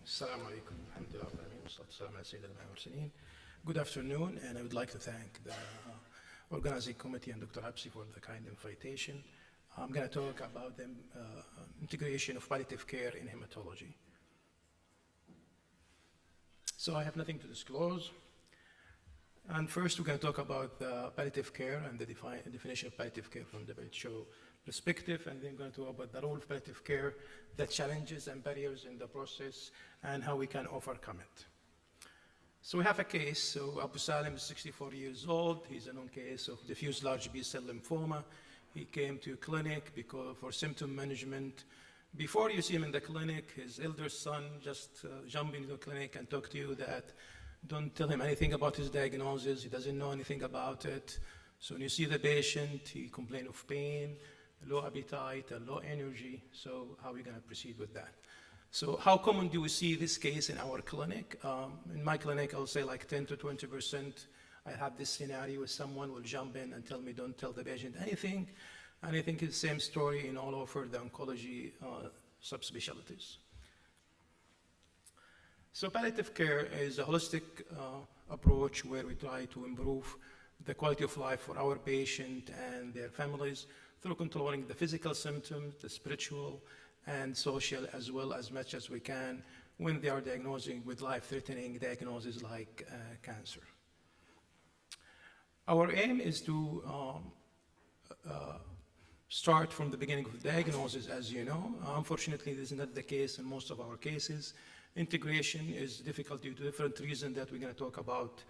Assalamu alaikum. Alhamdulillah. Wassalamu ala Sayyidina al-Mursaleen. Good afternoon, and I would like to thank the organizing committee and Dr. Absi for the kind invitation. I'm going to talk about the integration of palliative care in hematology. So I have nothing to disclose. And first, we're going to talk about palliative care and the definition of palliative care from the WHO perspective, and then we're going to talk about the role of palliative care, the challenges and barriers in the process, and how we can overcome it. So we have a case. So Abu Salim is 64 years old. He's a known case of diffuse large B-cell lymphoma. He came to clinic for symptom management. Before you see him in the clinic, his elder son just jumped into the clinic and talked to you that don't tell him anything about his diagnosis. He doesn't know anything about it. So when you see the patient, he complains of pain, low appetite, and low energy. So how are we going to proceed with that? So how common do we see this case in our clinic? In my clinic, I'll say like 10 to 20%. I have this scenario where someone will jump in and tell me, don't tell the patient anything. And I think it's the same story in all over the oncology subspecialties. So palliative care is a holistic approach where we try to improve the quality of life for our patient and their families through controlling the physical symptoms, the spiritual and social, as well as much as we can when they are diagnosing with life-threatening diagnoses like cancer. Our aim is to start from the beginning of the diagnosis, as you know. Unfortunately, this is not the case in most of our cases. Integration is difficult due to different reasons that we're going to talk about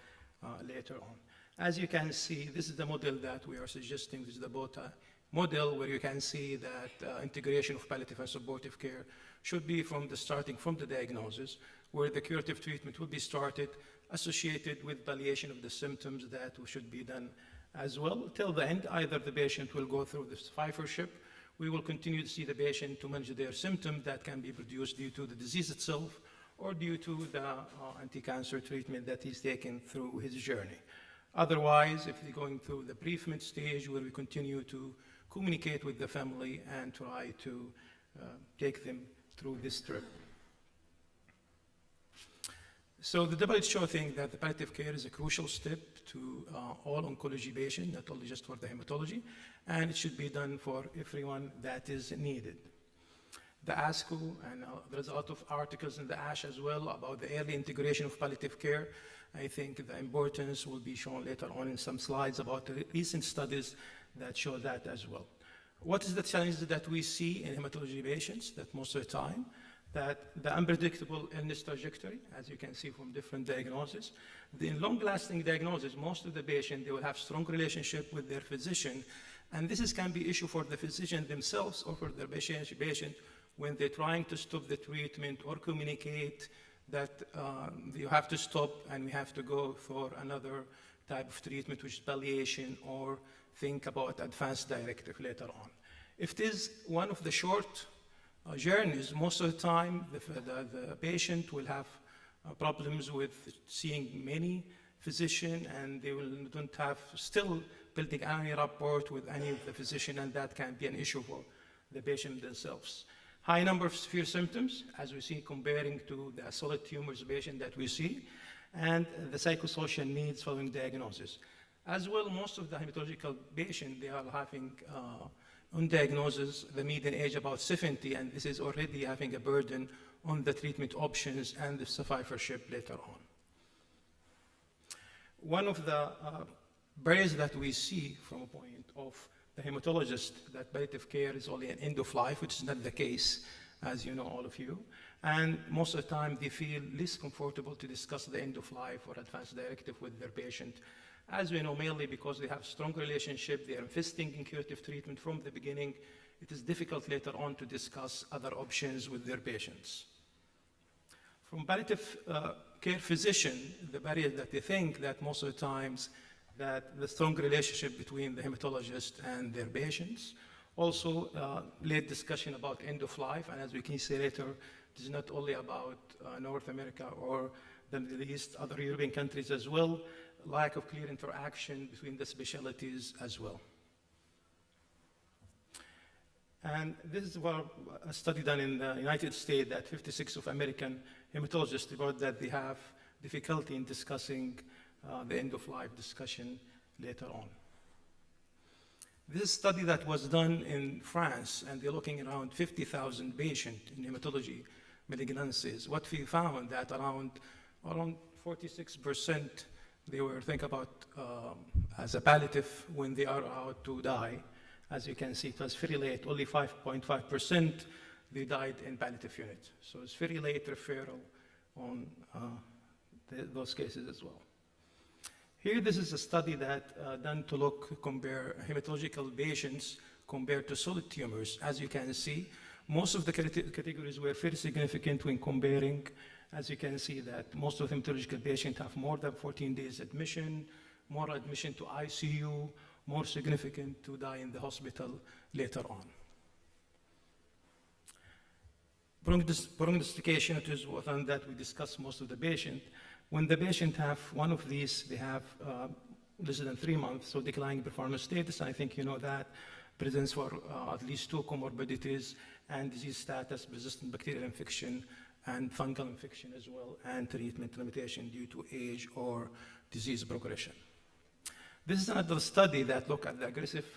later on. As you can see, this is the model that we are suggesting. This is the BOTA model where you can see that integration of palliative and supportive care should be starting from the diagnosis, where the curative treatment will be started associated with palliation of the symptoms that should be done as well till the end. Either the patient will go through the survivorship. We will continue to see the patient to manage their symptoms that can be produced due to the disease itself or due to the anti-cancer treatment that he's taken through his journey. Otherwise, if they're going through the bereavement stage, where we continue to communicate with the family and try to take them through this trip. So the WHO think that the palliative care is a crucial step to all oncology patients, not only just for the hematology, and it should be done for everyone that is needed. The ASCO, and there's a lot of articles in the ASH as well about the early integration of palliative care. I think the importance will be shown later on in some slides about the recent studies that show that as well. What is the challenges that we see in hematology patients that most of the time? That the unpredictable illness trajectory, as you can see from different diagnoses. The long-lasting diagnosis, most of the patients, they will have strong relationship with their physician, and this can be issue for the physician themselves or for their patient when they're trying to stop the treatment or communicate that you have to stop and we have to go for another type of treatment, which is palliation, or think about advanced directive later on. If it is one of the short journeys, most of the time the patient will have problems with seeing many physicians, and they don't have still building any rapport with any of the physician, and that can be an issue for the patient themselves. High number of severe symptoms, as we see comparing to the solid tumors patient that we see, and the psychosocial needs following diagnosis. As well, most of the hematological patients, they are having on diagnosis, the median age about 70, and this is already having a burden on the treatment options and the survivorship later on. One of the barriers that we see from a point of the hematologist, that palliative care is only an end of life, which is not the case, as you know, all of you. And most of the time, they feel less comfortable to discuss the end of life or advanced directive with their patient. As we know, mainly because they have strong relationship, they are investing in curative treatment from the beginning. It is difficult later on to discuss other options with their patients. From palliative care physician, the barrier that they think that most of the times that the strong relationship between the hematologist and their patients. Also, late discussion about end of life, and as we can see later, it is not only about North America or the Middle East, other European countries as well. Lack of clear interaction between the specialties as well. And this is a study done in the United States that 56 of American hematologists report that they have difficulty in discussing the end-of-life discussion later on. This is a study that was done in France, and they're looking around 50,000 patients in hematology malignancies. What we found that around 46% they were think about as a palliative when they are about to die. As you can see, it was very late. Only 5.5% they died in palliative unit. So it's very late referral on those cases as well. Here, this is a study that done to compare hematological patients compared to solid tumors. As you can see, most of the categories were very significant when comparing. As you can see that most of the hematological patients have more than 14 days admission, more admission to ICU, more significant to die in the hospital later on. Prognostication, it is one that we discuss most of the patient. When the patient have one of these, they have less than 3 months, so declining performance status. I think you know that presents for at least 2 comorbidities and disease status, persistent bacterial infection, and fungal infection as well, and treatment limitation due to age or disease progression. This is another study that look at the aggressive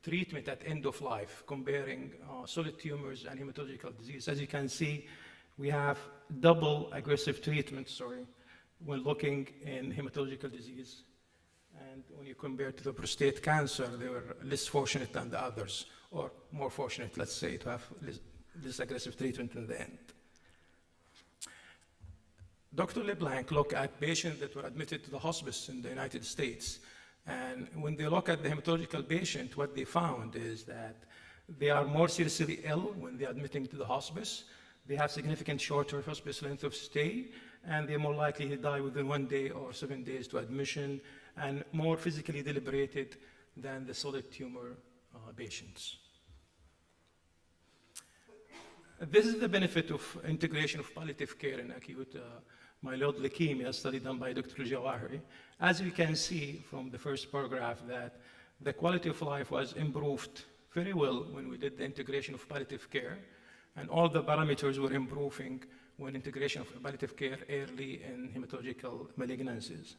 treatment at end of life, comparing solid tumors and hematological disease. As you can see, we have double aggressive treatment, when looking in hematological disease. And when you compare to the prostate cancer, they were less fortunate than the others, or more fortunate, let's say, to have less aggressive treatment in the end. Dr. LeBlanc looked at patients that were admitted to the hospice in the United States. And when they look at the hematological patient, what they found is that they are more seriously ill when they're admitting to the hospice. They have significant shorter hospice length of stay, and they're more likely to die within 1 day or 7 days to admission, and more physically deliberated than the solid tumor patients. This is the benefit of integration of palliative care in acute myeloid leukemia, a study done by Dr. Jawahari. As you can see from the first paragraph, that the quality of life was improved very well when we did the integration of palliative care, and all the parameters were improving when integration of palliative care early in hematological malignancies.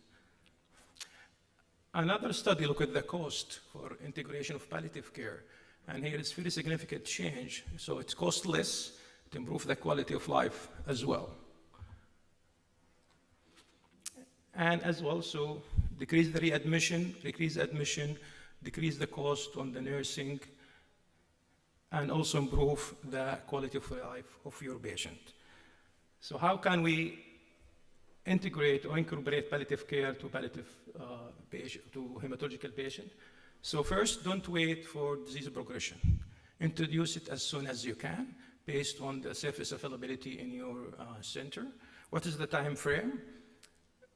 Another study looked at the cost for integration of palliative care, and here is very significant change. So it's costless to improve the quality of life as well. And as well, so decrease the readmission, decrease admission, decrease the cost on the nursing, and also improve the quality of life of your patient. So how can we integrate or incorporate palliative care to hematological patient? So first, don't wait for disease progression. Introduce it as soon as you can, based on the surface availability in your center. What is the time frame?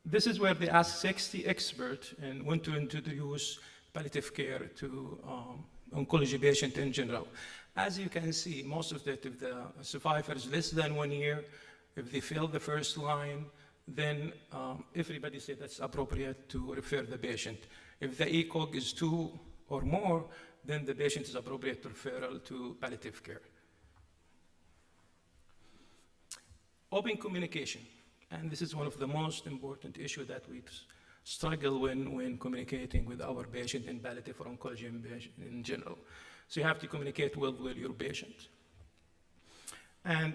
This is where they ask 60 experts and when to introduce palliative care to oncology patient in general. As you can see, most of that, if the survivor is less than 1 year, if they fail the first line, then everybody said that's appropriate to refer the patient. If the ECOG is 2 or more, then the patient is appropriate referral to palliative care. Open communication, and this is one of the most important issues that we struggle when communicating with our patient in palliative or oncology in general. So you have to communicate well with your patient. And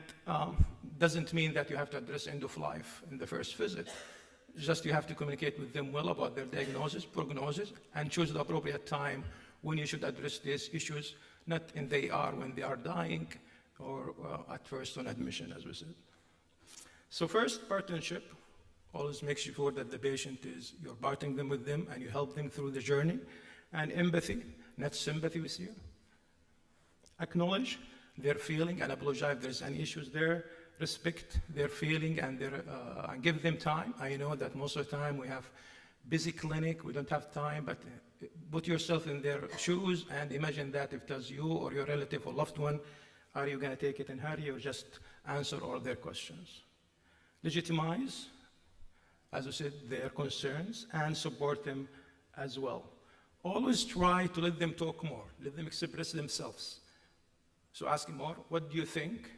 doesn't mean that you have to address end of life in the first visit. Just you have to communicate with them well about their diagnosis, prognosis, and choose the appropriate time when you should address these issues, not in the ER when they are dying or at first on admission, as we said. So first, partnership. Always make sure that the patient is, you're partnering them with them and you help them through the journey. And empathy, not sympathy with you. Acknowledge their feeling and apologize if there's any issues there. Respect their feeling and give them time. I know that most of the time we have busy clinic, we don't have time, but put yourself in their shoes and imagine that if it was you or your relative or loved one, are you going to take it in a hurry or just answer all their questions? Legitimize, as I said, their concerns and support them as well. Always try to let them talk more, let them express themselves. So ask more, what do you think?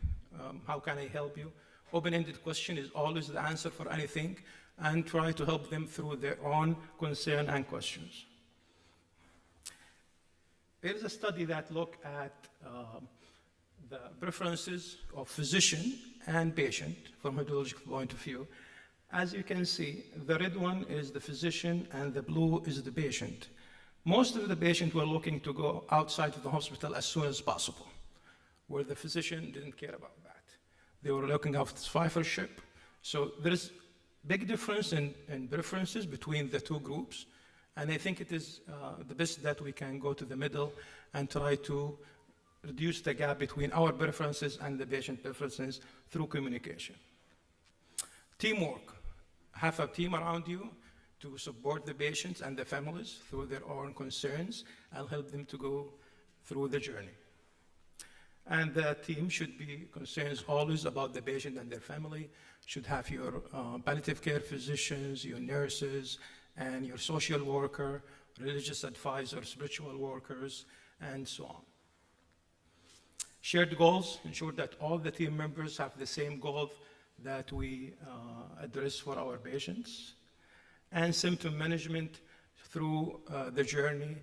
How can I help you? Open-ended question is always the answer for anything, and try to help them through their own concern and questions. There is a study that looked at the preferences of physician and patient from a hematological point of view. As you can see, the red one is the physician and the blue is the patient. Most of the patients were looking to go outside of the hospital as soon as possible, where the physician didn't care about that. They were looking after survivorship. So there is big difference in preferences between the two groups. And I think it is the best that we can go to the middle and try to reduce the gap between our preferences and the patient preferences through communication. Teamwork. Have a team around you to support the patients and the families through their own concerns and help them to go through the journey. And the team should be concerned always about the patient and their family, should have your palliative care physicians, your nurses, and your social worker, religious advisors, spiritual workers, and so on. Shared goals, ensure that all the team members have the same goal that we address for our patients. And symptom management through the journey.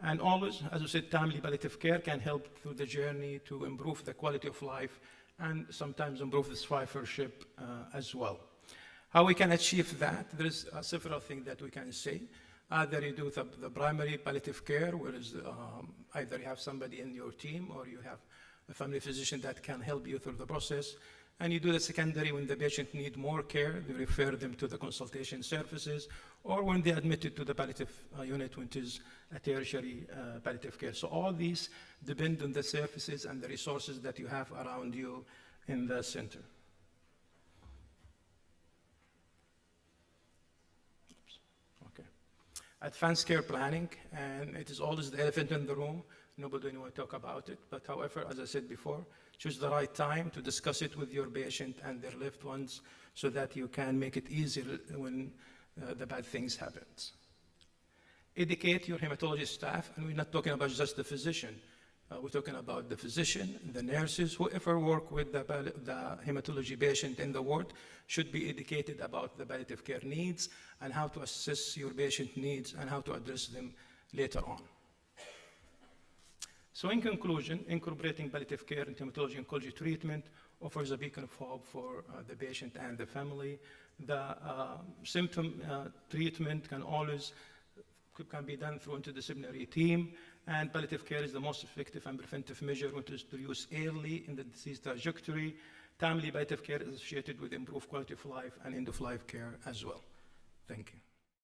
And always, as I said, timely palliative care can help through the journey to improve the quality of life and sometimes improve the survivorship as well. How we can achieve that? There's several things that we can say. Either you do the primary palliative care, whereas either you have somebody in your team or you have a family physician that can help you through the process. And you do the secondary when the patient needs more care, you refer them to the consultation services, or when they are admitted to the palliative unit, which is a tertiary palliative care. So all these depend on the services and the resources that you have around you in the center. Okay. Advanced care planning, and it is always the elephant in the room. Nobody wants to talk about it, but however, as I said before, choose the right time to discuss it with your patient and their loved ones so that you can make it easier when the bad things happen. Educate your hematology staff, and we're not talking about just the physician. We're talking about the physician, the nurses, whoever work with the hematology patient in the ward should be educated about the palliative care needs and how to assess your patient needs and how to address them later on. So in conclusion, incorporating palliative care into hematology oncology treatment offers a beacon of hope for the patient and the family. The symptom treatment can be done through interdisciplinary team, and palliative care is the most effective and preventive measure which is to use early in the disease trajectory. Timely palliative care is associated with improved quality of life and end-of-life care as well. Thank you.